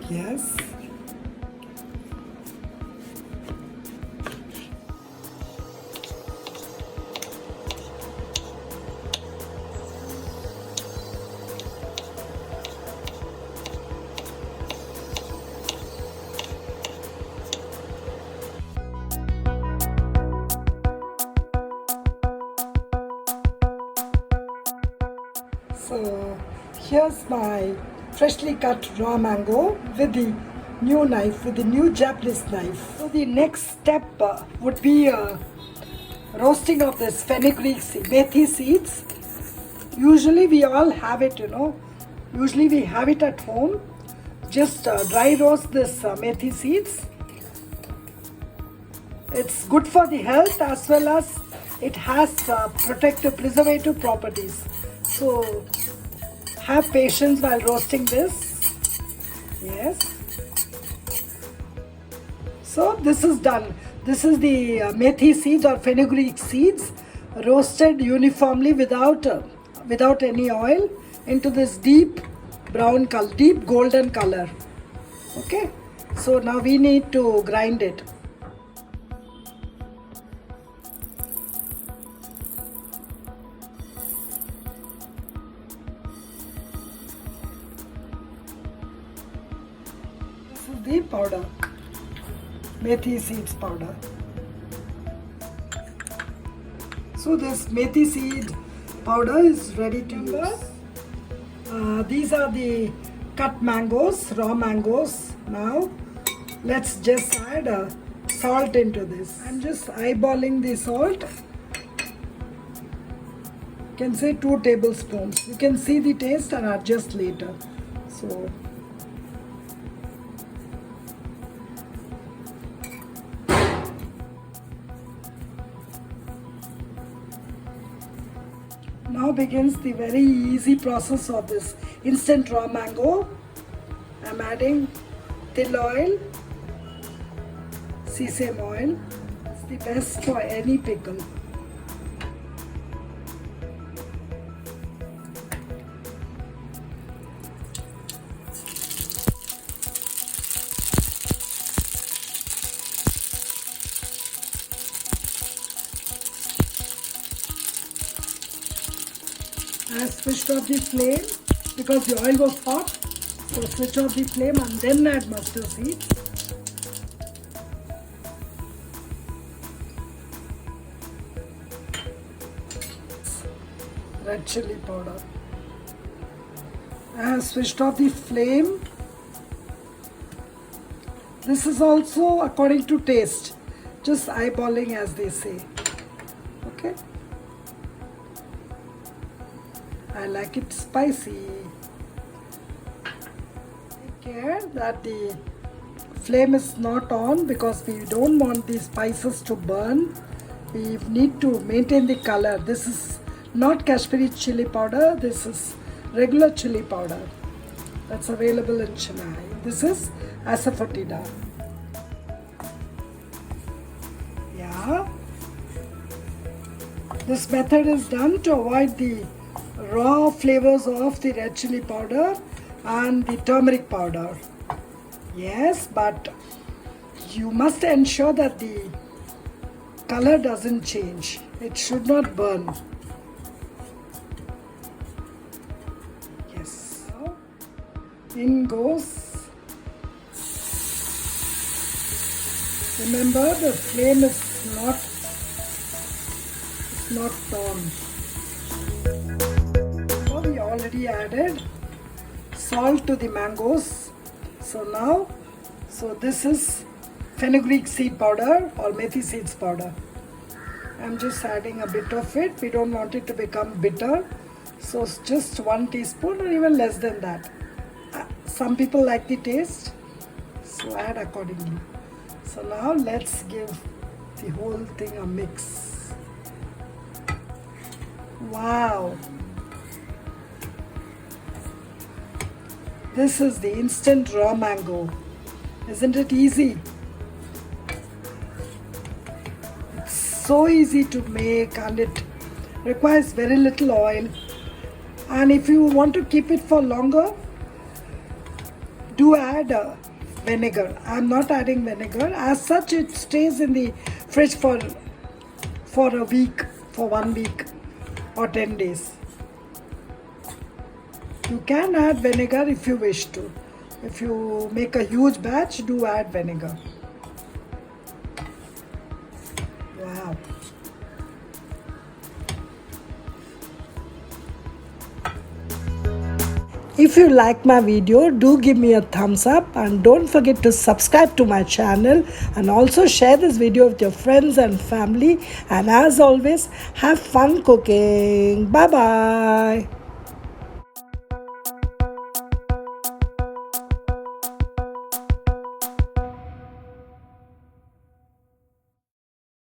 Yes. So here's my freshly cut raw mango with the new knife, with the new Japanese knife. So the next step would be roasting of this fenugreek seed, methi seeds. Usually we all have it, Usually we have it at home. Just dry roast this methi seeds. It's good for the health as well as it has protective, preservative properties. So have patience while roasting this. Yes. So this is done. This is the methi seeds or fenugreek seeds roasted uniformly without any oil into this deep brown color, deep golden color. Okay. So now we need to grind it. The powder, methi seeds powder. So this methi seed powder is ready to use. These are the cut mangoes, raw mangoes. Now let's just add salt into this. I'm just eyeballing the salt. You can say 2 tablespoons. You can see the taste and adjust later. So now begins the very easy process of this instant raw mango. I'm adding til oil, sesame oil. It's the best for any pickle. I switched off the flame because the oil was hot. So switch off the flame and then add mustard seeds. Red chilli powder. I have switched off the flame. This is also according to taste. Just eyeballing as they say. Okay. I like it spicy. Take care that the flame is not on because we don't want the spices to burn. We need to maintain the color. This is not Kashmiri chili powder. This is regular chili powder that's available in Chennai. This is Asaefotida. Yeah. This method is done to avoid the raw flavors of the red chili powder and the turmeric powder. Yes, but you must ensure that the color doesn't change. It should not burn. Yes. So, in goes. Remember, the flame is not on. We already added salt to the mangoes. So this is fenugreek seed powder or methi seeds powder. I'm just adding a bit of it. We don't want it to become bitter. So it's just 1 teaspoon or even less than that. Some people like the taste, so add accordingly. So now let's give the whole thing a mix. Wow! This is the instant raw mango. Isn't it easy? It's so easy to make and it requires very little oil. And if you want to keep it for longer, do add vinegar. I'm not adding vinegar. As such, it stays in the fridge for a week, for 1 week or 10 days. You can add vinegar if you wish to. If you make a huge batch, do add vinegar. Wow. If you like my video, do give me a thumbs up and don't forget to subscribe to my channel and also share this video with your friends and family. And as always, have fun cooking. Bye bye.